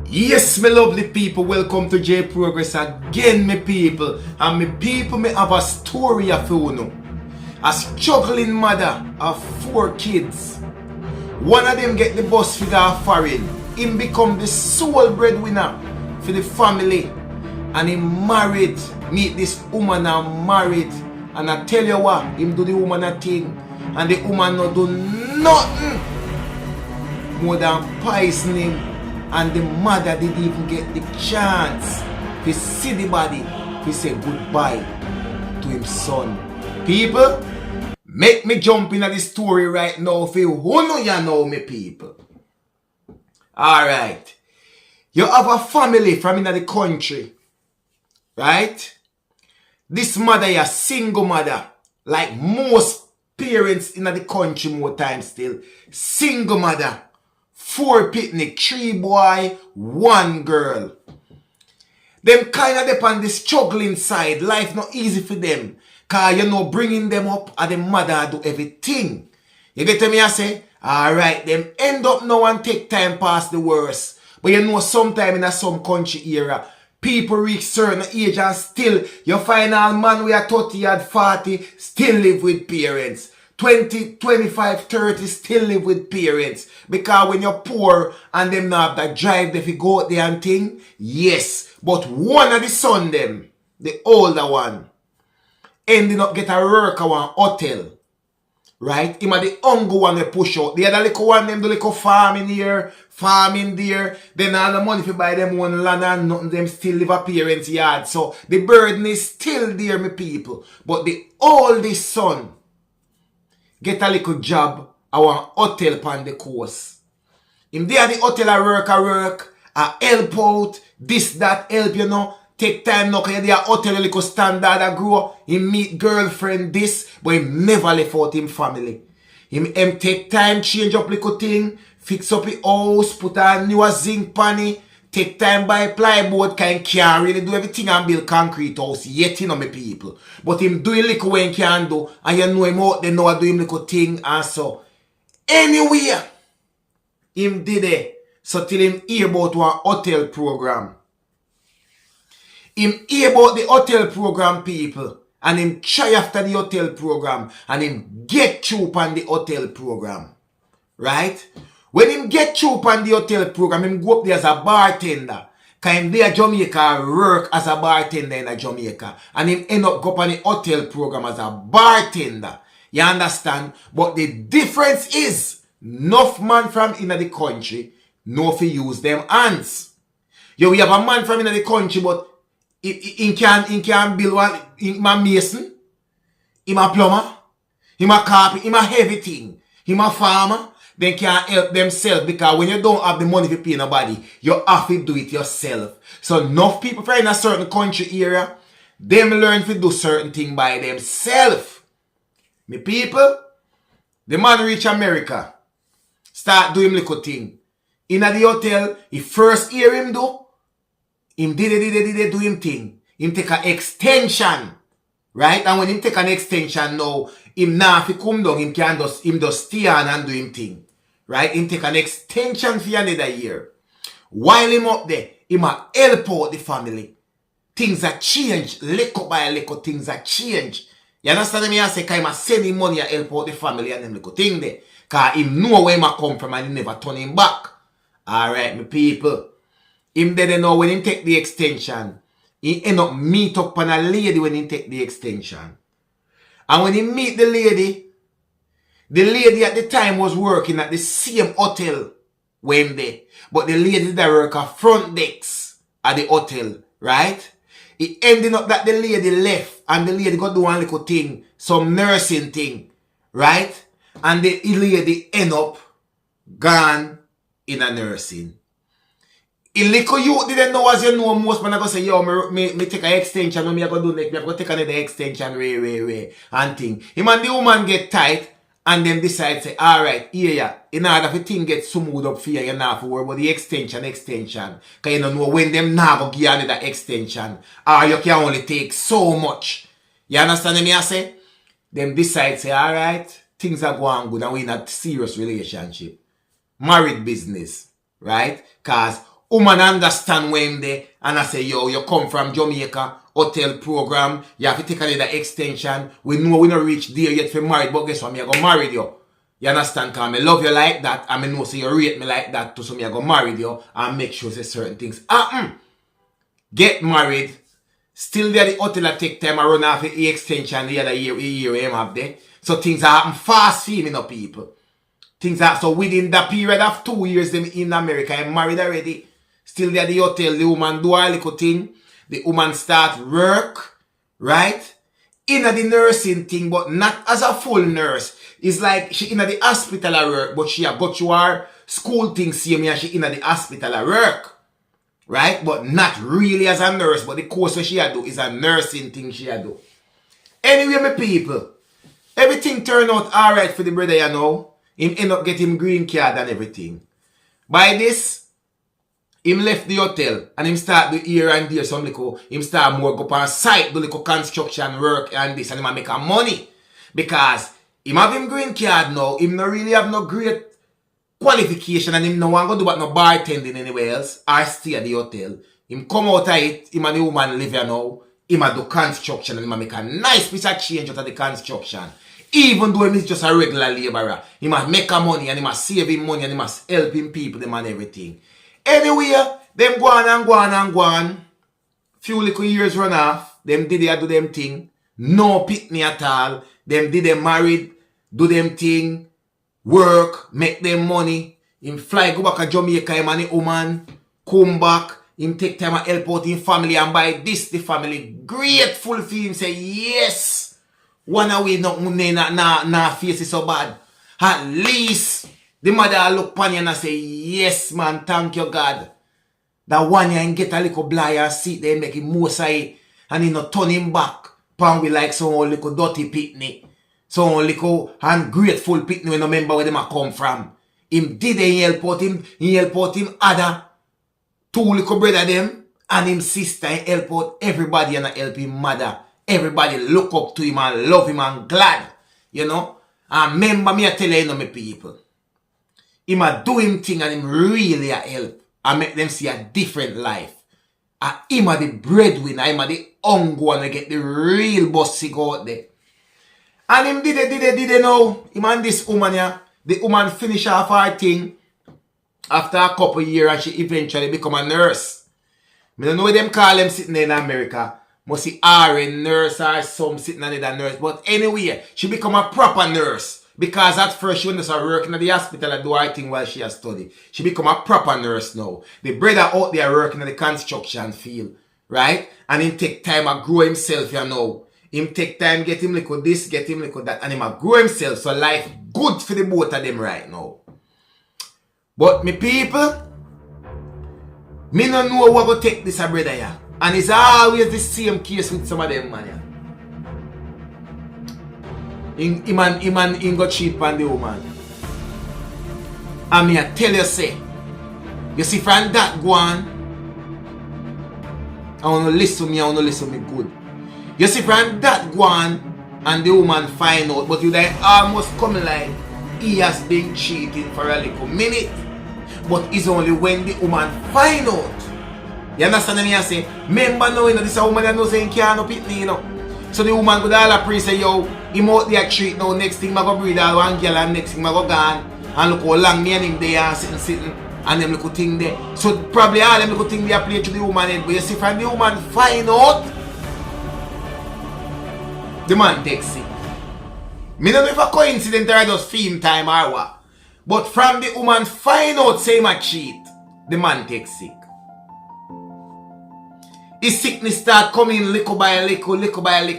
Yes, my lovely people, welcome to J Progress again, my people. And my people, me have a story of you know. A struggling mother of 4 kids. One of them get the bus figure foreign. Him become the sole breadwinner for the family. And he married, meet this woman and married. And I tell you what, him do the woman a thing. And the woman not do nothing more than poisoning. And the mother didn't even get the chance to see the body, to say goodbye to his son. People, make me jump into the story right now for who know you know me, people. Alright. You have a family from in the country. Right? This mother is a single mother. Like most parents in the country more times still. Single mother. 4 picnic, 3 boy, 1 girl. Them kind of depend on the struggling side. Life not easy for them. Cause you know bringing them up and the mother do everything. You get to me I say? Alright, them end up now and take time past the worst. But you know sometime in some country era, people reach certain age and still you find a man we are 30 and 40 still live with parents. 20, 25, 30 still live with parents. Because when you're poor and them not have that drive if you go out there and thing, yes. But one of the son them, the older one, ending up get a work at one hotel. Right? Him are the younger one they push out. The other little one them do little farming here, farming there. Then all the money if you buy them one land and nothing them still live a parents' yard. So the burden is still there, my people. But the oldest son get a little job at one hotel upon the coast. Him there the hotel a work, a help out, this, that, help, you know. Take time now, cause the hotel a little standard a grow. Him meet girlfriend this, but him never left out him family. Him take time, change up little thing, fix up his house, put a new zinc panny, take time buy plywood, can't really do everything and build concrete house yet, you know, my people. But him do a little when he can do, and you know him out, they know I do him little thing, and so. Anyway, him did it. So till him hear about one hotel program. Him hear about the hotel program, people, and him try after the hotel program, and him get through on the hotel program. Right? When him get through on the hotel program, him go up there as a bartender. Cause him there Jamaica work as a bartender in Jamaica. And him end up go up on the hotel program as a bartender. You understand? But the difference is, enough man from in the country know if you use them hands. We have a man from in the country, but he can build one, him a mason, him a plumber, him a carpenter, him a everything, him a farmer. They can't help themselves because when you don't have the money to pay nobody, you have to do it yourself. So enough people from in a certain country area, them learn to do certain things by themselves. Me people, the man reach America, start doing little thing. In the hotel, he first hear him do, him did do him thing. Him take an extension. Right? And when him take an extension now, him now if he come down, him just stay on and do him thing. Right? Him take an extension for another year. While him up there, him a help out the family. Things are change. Little by little things are change. You understand me? I say, cause him a send him money and help out the family and them little thing there. Cause him know where him a come from and he never turn him back. Alright, my people. Him there know when him take the extension, he end up meet up on a lady when he take the extension. And when he meet the lady at the time was working at the same hotel where him there. But the lady that work at front decks at the hotel, right? It ended up that the lady left and the lady got do one little thing, some nursing thing, right? And the lady end up gone in a nursing. In little youth didn't know as you know most man I go say, yo, me take an extension, me I go do like me I go take another extension, and thing. Him and the woman get tight and then decide say, alright, yeah, in order for thing get smooth up for you, you not have to worry about the extension. Cause you don't know when them now go give you another extension. Or you can only take so much. You understand me I say? Them decide say, alright, things are going good and we in a serious relationship. Married business. Right? Cause woman understand when they and I say, yo, you come from Jamaica, hotel program, you have to take another extension. We know we not reach there yet for married, but guess what? Me I go marry you. You understand? Because I love you like that, and I know so you rate me like that too, so me I go marry you and make sure say certain things happen. Get married. Still there the hotel that take time, I run off the extension the other year him up there. So things happen fast for me, people. Things are so within the period of 2 years them in America, I'm married already. Still there the hotel, the woman do a little thing. The woman start work, right? In the nursing thing, but not as a full nurse. It's like she in the hospital at work, but she a go to her school thing same and she in the hospital at work. Right? But not really as a nurse, but the course what she a do is a nursing thing she a do. Anyway, my people, everything turned out alright for the brother, you know. Him end up getting green card and everything. By this, him left the hotel and him start do here and there some little, him start more go up on site, do little construction work and this, and him make a money. Because him have him green card now, him not really have no great qualification and him no want go do what no bartending anywhere else or stay at the hotel. Him come out of it, him and the woman live here now, him a do construction and him a make a nice piece of change out of the construction. Even though him is just a regular laborer, he must make a money and he must save him money and he must help him people, them and everything. Anyway, them go on and go on and go on. Few little years run off, them did they do them thing. No pick me at all. Them did them married, do them thing, work, make them money. Him fly go back to Jamaica, him and the woman, come back, him take time and help out him family and by this the family grateful for him, say yes. One away not na face is so bad. At least the mother look upon you and say, yes man, thank you God. That one you get a little blind and sit there make him more say and he not turn him back. Pan we like some little dirty pitney. Some little ungrateful pitney when no remember where them a come from. Him did he help out him other two little brother them and him sister he help out everybody and help him mother. Everybody look up to him and love him and glad. You know? And remember me I tell you, my people. Him a do him thing and him really a help. And make them see a different life. And him a the breadwinner. Him a the ungo and get the real bossy go out there. And him did it now. Him and this woman yeah. The woman finish off her thing. After a couple years and she eventually become a nurse. I don't know what them call them sitting there in America. Must see RN nurse or some sitting on that nurse. But anyway, she become a proper nurse. Because at first she was working at the hospital and do her thing while she has studied. She become a proper nurse now. The brother out there working in the construction field. Right? And him take time to grow himself, you know. Him take time get him little this, get him little that. And him a grow himself. So life good for the both of them right now. But me people, me no know what go take this a brother here. And it's always the same case with some of them, man. He go cheat on the woman. And me I tell you, say, you see from that go on, I want to listen to me good. You see from that go on, and the woman find out, but you like almost coming like, he has been cheating for a little minute. But it's only when the woman find out. You understand me? I say, remember now, you know, this a woman that knows saying can't no pitney, you know. So the woman go all a pray say, yo, him out there treat now, next thing I go breed all one girl and next thing I go gone. And look how long me and him there and sitting and them little thing there. So probably all them little thing they play to the woman head. But you see from the woman find out, the man takes it. Me don't know if a coincidence or just film time or what. But from the woman find out say him a cheat, the man takes sick. His sickness start coming little by little.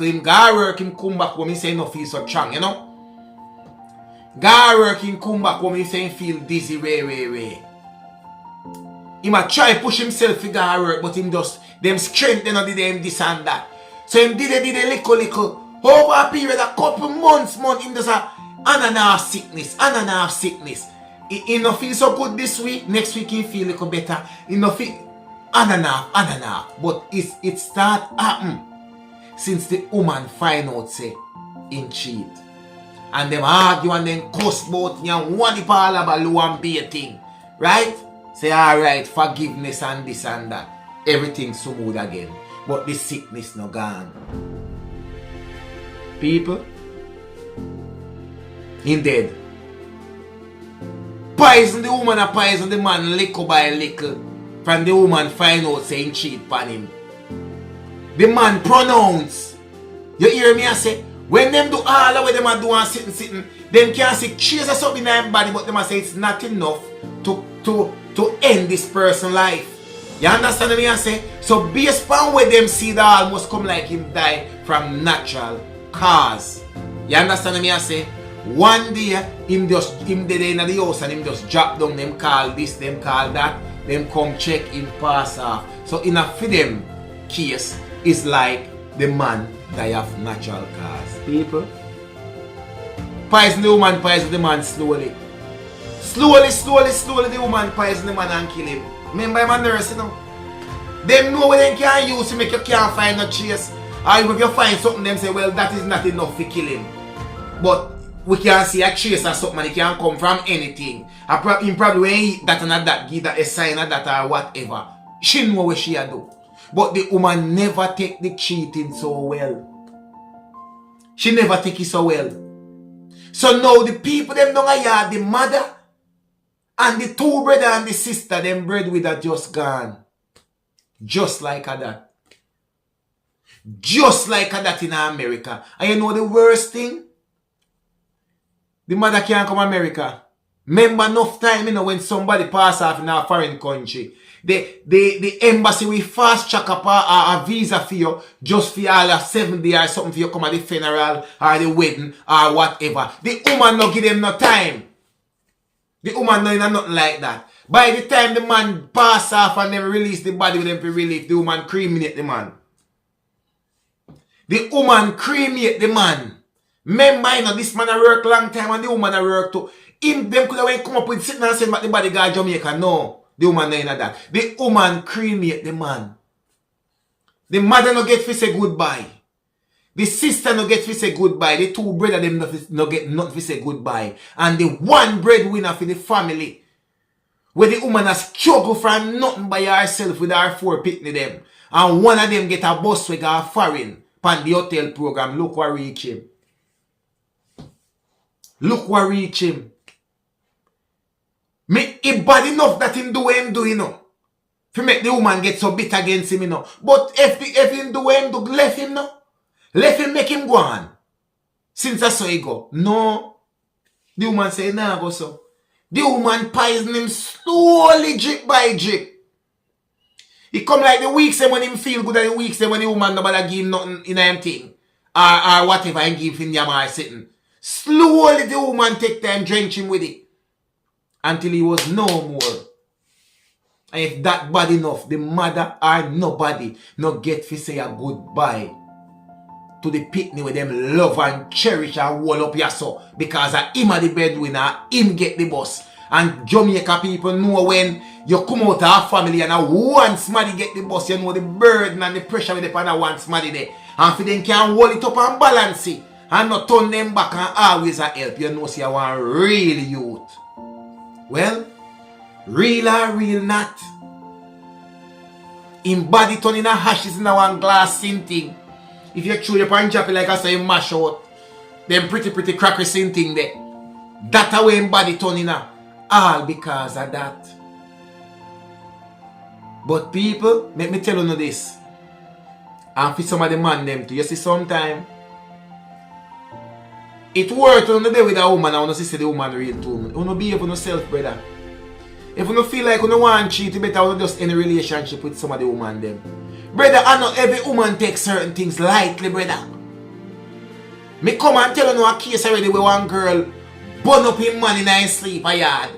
Him go work, him come back home, he say he no feel so strong, you know. Go work, him come back home, he say he feel dizzy, way. He might try push himself to go work, but him just, them strength, they not did him this and that. So him did a little. Over a period, a couple months, him just a ananas sickness. He no feel so good this week, next week he feel a little better. He no feel ananas. But it start happen since the woman find out say in cheat. And them argue and then cuss both and one the all about low and beer thing. Right? Say, alright, forgiveness and this and that. Everything smooth again. But the sickness no gone. People, him dead. Poison the woman and poison the man little by little. From the woman find out saying cheat upon him. The man pronounce. You hear me I say? When them do all the way them are doing sitting, them can't see trace of something in their body, but them say it's not enough to end this person's life. You understand me I say? So based on where them see that almost come like him die from natural cause. You understand me I say? One day him dead in the house and him just drop down, them call this, them call that, them come check him pass off. So in a for them case is like the man die of natural cause. People, poison the woman, poison the man slowly. Slowly the woman poison the man and kill him. Remember I'm a nurse, you know. Them know what they can use to make you can't find no chase. Or if you find something, them say, well, that is not enough to kill him. But we can see a chase or something and it can come from anything. He probably when he eat that and that, give that a sign of that or whatever. She know what she do. But the woman never take the cheating so well. She never take it so well. So now the people them down a yard, the mother and the two brother and the sister, them breadwinner just gone. Just like that. Just like that in America. And you know the worst thing? The mother can't come to America. Remember enough time, you know, when somebody pass off in a foreign country. The embassy will fast track up a visa for you just for all of 7 days or something for you come at the funeral or the wedding or whatever. The woman no give them no time. The woman no nothing like that. By the time the man pass off and them release the body with them for relief, the woman cremate the man. The woman cremate the man. Remember, you know, this man a work long time and the woman a work too. Him, them could have come up with sitting and saying about the body guy Jamaica. No. The woman no in that. The woman cremate the man. The mother no get to say goodbye. The sister no get to say goodbye. The two brother them no get not to say goodbye. And the one breadwinner for the family. Where the woman has struggled from nothing by herself with her 4 picnic them. And one of them get a bus with her foreign pan the hotel program. Look what reach him. Look what reach him. Make it bad enough that him do what him do, you know. To make the woman get so bitter against him, you know. But if him do what him do, left him, no. Left him make him go on. Since I saw he go. No. The woman say, nah, go so. The woman poison him slowly, drip by drip. He come like the weeks when him feel good and the weeks when the woman nobody give him nothing in him thing. Or whatever and give him yam or sitting. Slowly the woman take time drench him with it. Until he was no more. And if that bad enough, the mother or nobody no get to say a goodbye to the picnic with them love and cherish and hold up your so because him are the breadwinner, him get the bus. And Jamaica people know when you come out of a family and one somebody get the bus, you know the burden and the pressure with the pan one somebody there. And for them can hold it up and balance it and not turn them back and always a help. You know see I want real youth. Well, real or real not. In body turn in a ashes in a one glass thing. If you throw your pan drop it like I say mash out. Them pretty cracker thing there. That away in body turn in a. All because of that. But people, let me tell you this. And for some of the man them too. You see sometime. It works on the day with a woman and you see the woman real too. You don't behave on yourself, brother. If you don't feel like you don't want to cheat, you better just in a relationship with some of the woman them. Brother, I know every woman takes certain things lightly, brother. Me come and tell you a case already where one girl burn up him man in his sleep a yard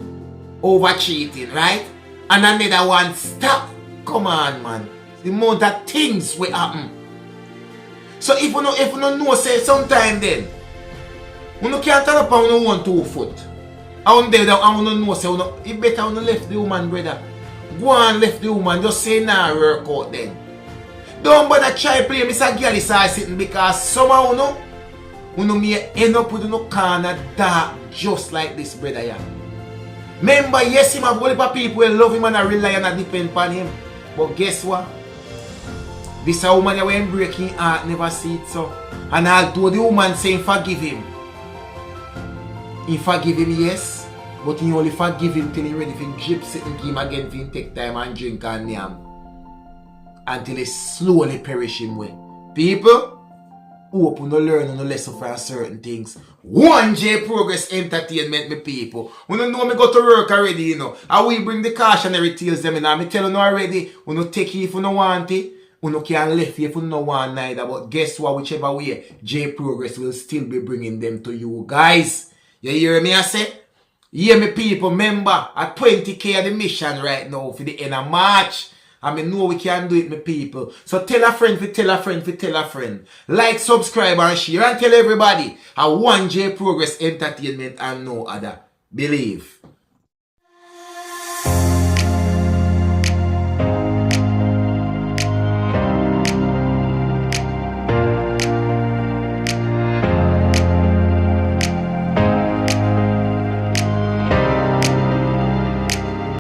over cheating, right? And another one stop. Come on, man. The amount of things will happen. So if you don't know, say sometime then. You can't turn up on 1 2 foot. And there, I don't know, say, you better left the woman, brother. Go and left the woman, just say, nah, work out then. Don't bother try play Mr. Gally size sitting because somehow, you may end up with no corner dark just like this, brother. Yeah. Remember, yes, him have a lot of people who love him and rely and depend upon him. But guess what? This a woman that when breaking heart never see it so. And although the woman saying forgive him. He forgive him, yes. But he only forgive him till he ready for gypsy and give him again for him take time and drink and yam. Until he slowly perish him way. People, hope you no learn no lesson from certain things. 1J Progress Entertainment, me people. You know me go to work already, you know. And we bring the cautionary tales them in. And me tell you already, you no take it if you no want it. You no can left if you no want neither. But guess what, whichever way, J Progress will still be bringing them to you guys. You hear me I say? Yeah, me people, remember, at 20k of the mission right now for the end of March. And I know we can do it, my people. So tell a friend, tell a friend, tell a friend. Like, subscribe, and share. And tell everybody. A 1J Progress Entertainment and no other. Believe.